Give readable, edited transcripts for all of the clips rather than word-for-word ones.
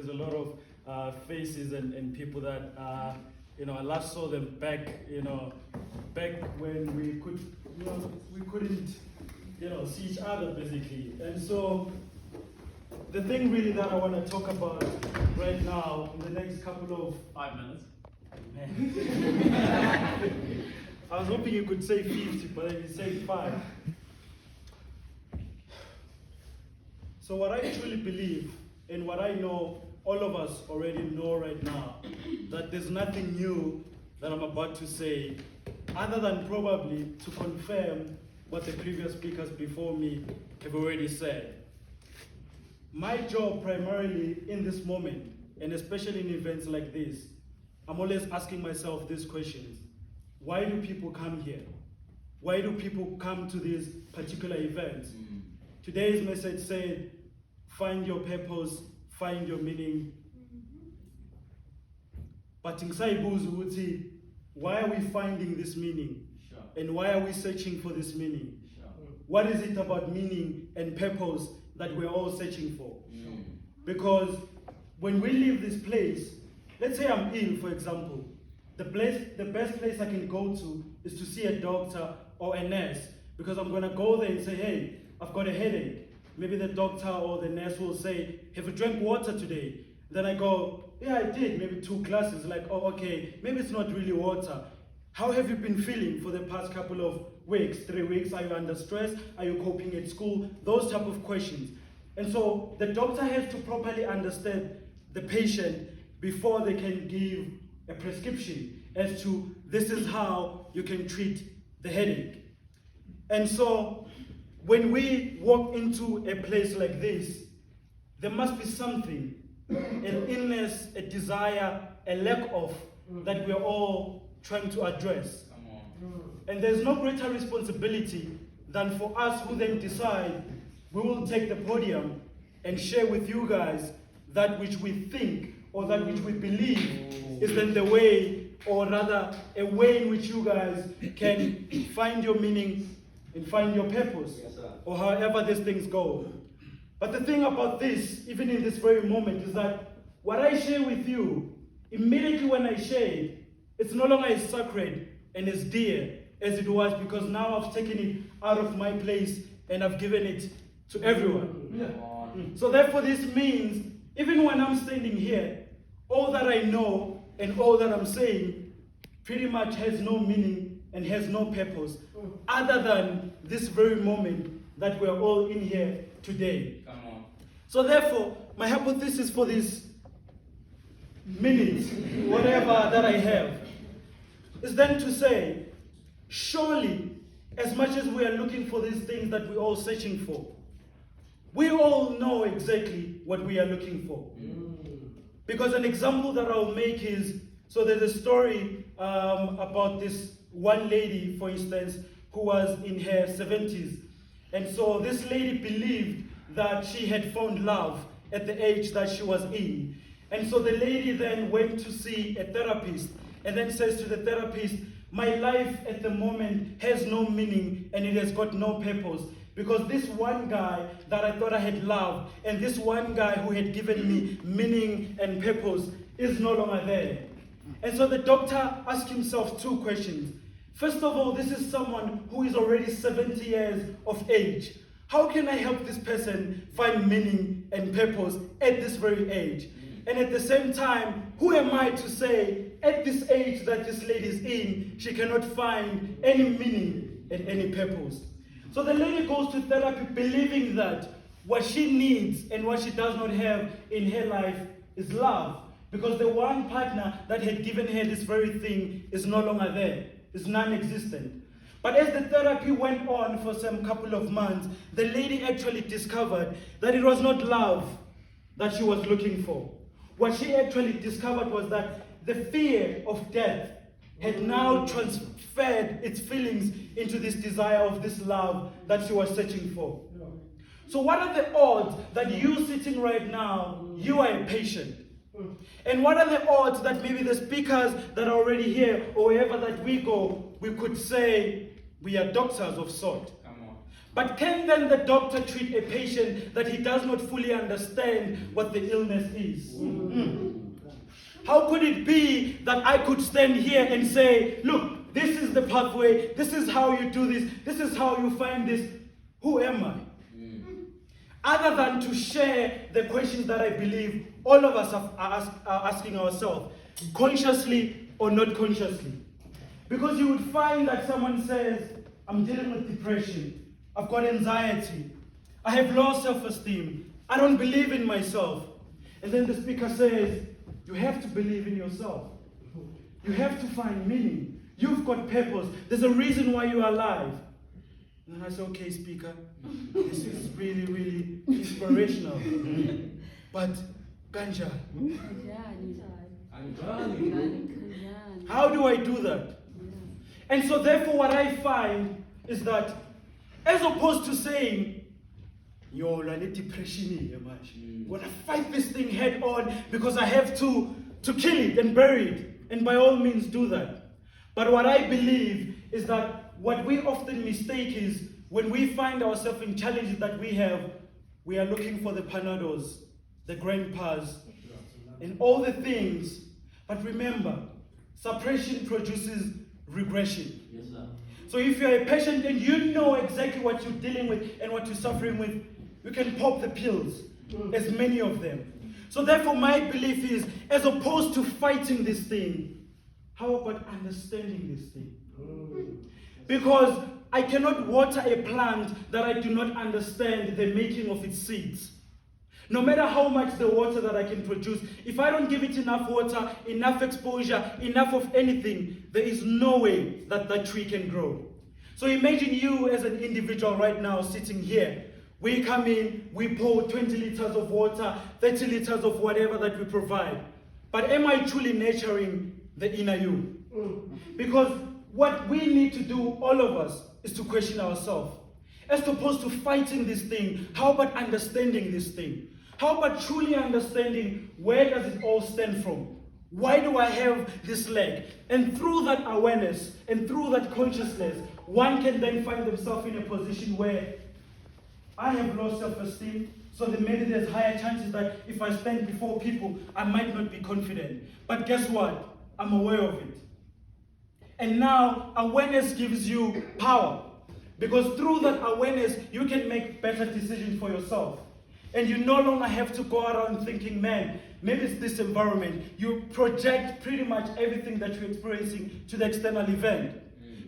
there's a lot of faces and people that, I last saw them back, back when we couldn't, see each other basically. And so the thing really that I want to talk about right now in the next couple of 5 minutes. I was hoping you could say 50, but then you said 5. So what I truly believe, and what I know all of us already know right now, that there's nothing new that I'm about to say, other than probably to confirm what the previous speakers before me have already said. My job primarily in this moment, and especially in events like this, I'm always asking myself these questions. Why do people come here? Why do people come to these particular events? Today's message said, find your purpose, find your meaning. But why are we finding this meaning? Sure. And why are we searching for this meaning? Sure. What is it about meaning and purpose that we're all searching for? Sure. Because when we leave this place, let's say I'm ill, for example, the best place I can go to is to see a doctor or a nurse, because I'm going to go there and say, hey, I've got a headache. Maybe the doctor or the nurse will say, have you drank water today? Then I go, yeah, I did, maybe 2 glasses. Like, oh, okay, maybe it's not really water. How have you been feeling for the past couple of weeks, 3 weeks? Are you under stress? Are you coping at school? Those type of questions. And so the doctor has to properly understand the patient before they can give a prescription as to this is how you can treat the headache. And so when we walk into a place like this, there must be something, an illness, a desire, a lack of, that we're all trying to address. Come on. And there's no greater responsibility than for us who then decide we will take the podium and share with you guys that which we think or that which we believe is then the way, or rather a way in which you guys can find your meaning and find your purpose, Yes, sir. or however these things go. But the thing about this, even in this very moment, is that what I share with you, immediately when I share it, it's no longer as sacred and as dear as it was, because now I've taken it out of my place and I've given it to everyone. Come on. So therefore this means, even when I'm standing here, all that I know and all that I'm saying pretty much has no meaning and has no purpose other than this very moment that we're all in here today. Come on. So therefore, my hypothesis for this minute, whatever that I have, is then to say, surely, as much as we are looking for these things that we're all searching for, we all know exactly what we are looking for. Because an example that I'll make is, so there's a story about this one lady, for instance, who was in her 70s. And so this lady believed that she had found love at the age that she was in. And so the lady then went to see a therapist and then says to the therapist, my life at the moment has no meaning and it has got no purpose, because this one guy that I thought I had loved and this one guy who had given me meaning and purpose is no longer there. And so the doctor asked himself 2 questions. First of all, this is someone who is already 70 years of age. How can I help this person find meaning and purpose at this very age? And at the same time, who am I to say at this age that this lady is in, she cannot find any meaning and any purpose? So the lady goes to therapy believing that what she needs and what she does not have in her life is love, because the one partner that had given her this very thing is no longer there, is non-existent. But as the therapy went on for some couple of months, the lady actually discovered that it was not love that she was looking for. What she actually discovered was that the fear of death had now transferred its feelings into this desire of this love that she was searching for. So what are the odds that you sitting right now, you are a patient? And what are the odds that maybe the speakers that are already here, or wherever that we go, we could say we are doctors of sort? Come on. But can then the doctor treat a patient that he does not fully understand what the illness is? How could it be that I could stand here and say, look, this is the pathway, this is how you do this is how you find this. Who am I? Other than to share the questions that I believe all of us are asking ourselves, consciously or not consciously. Because you would find that someone says, I'm dealing with depression, I've got anxiety, I have low self-esteem, I don't believe in myself. And then the speaker says, you have to believe in yourself. You have to find meaning. You've got purpose. There's a reason why you're alive. And I say, okay, speaker, this is really, really inspirational. But, Ganja, how do I do that? And so therefore what I find is that as opposed to saying, yo, I need depression, I'm gonna fight this thing head on because I have to kill it and bury it. And by all means do that. But what I believe is that what we often mistake is when we find ourselves in challenges that we are looking for the Panados, the grandpas, and all the things. But remember, suppression produces regression. Yes, sir. So if you're a patient and you know exactly what you're dealing with and what you're suffering with, you can pop the pills, as many of them. So therefore my belief is, as opposed to fighting this thing, how about understanding this thing? Because I cannot water a plant that I do not understand the making of its seeds. No matter how much the water that I can produce, if I don't give it enough water, enough exposure, enough of anything, there is no way that that tree can grow. So imagine you as an individual right now sitting here. We come in, we pour 20 liters of water, 30 liters of whatever that we provide. But am I truly nurturing the inner you? Because what we need to do, all of us, is to question ourselves. As opposed to fighting this thing, how about understanding this thing? How about truly understanding where does it all stem from? Why do I have this leg? And through that awareness and through that consciousness, one can then find themselves in a position where I have low self-esteem, so then maybe there's higher chances that if I stand before people, I might not be confident. But guess what? I'm aware of it. And now awareness gives you power. Because through that awareness, you can make better decisions for yourself. And you no longer have to go around thinking, man, maybe it's this environment. You project pretty much everything that you're experiencing to the external event.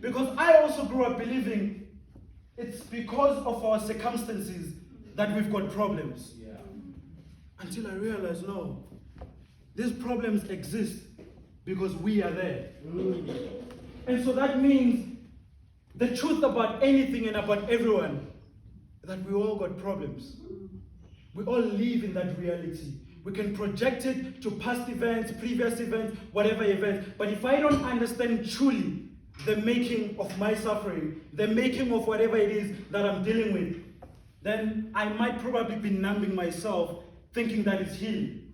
Because I also grew up believing it's because of our circumstances that we've got problems. Yeah. Until I realized, no, these problems exist because we are there. And so that means the truth about anything and about everyone, that we all got problems. We all live in that reality. We can project it to past events, previous events, whatever events. But if I don't understand truly the making of my suffering, the making of whatever it is that I'm dealing with, then I might probably be numbing myself thinking that it's healing.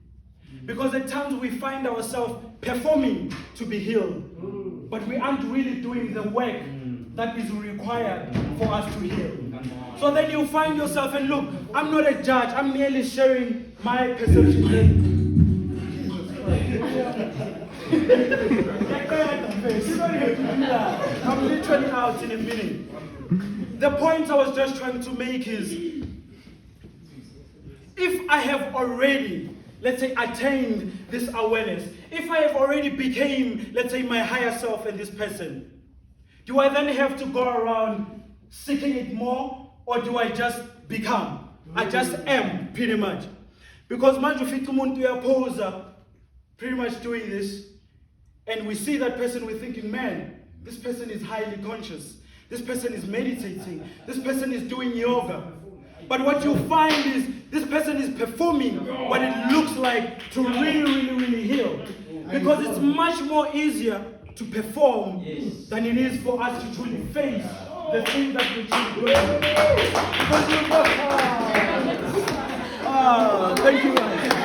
Because at times we find ourselves performing to be healed, but we aren't really doing the work that is required for us to heal. So then you find yourself, and look, I'm not a judge, I'm merely sharing my perception. I'm literally out in a minute. The point I was just trying to make is, if I have already, let's say, attained this awareness, if I have already became, let's say, my higher self and this person, do I then have to go around seeking it more, or do I just become? I just am, pretty much. Because manje ufika umuntu uyaphosa, pretty much doing this, and we see that person, we're thinking, man, this person is highly conscious. This person is meditating. This person is doing yoga. But what you find is, this person is performing what it looks like to really heal. Because it's much more easier to perform than it is for us to truly face the thing that we truly do. Because you thank you guys.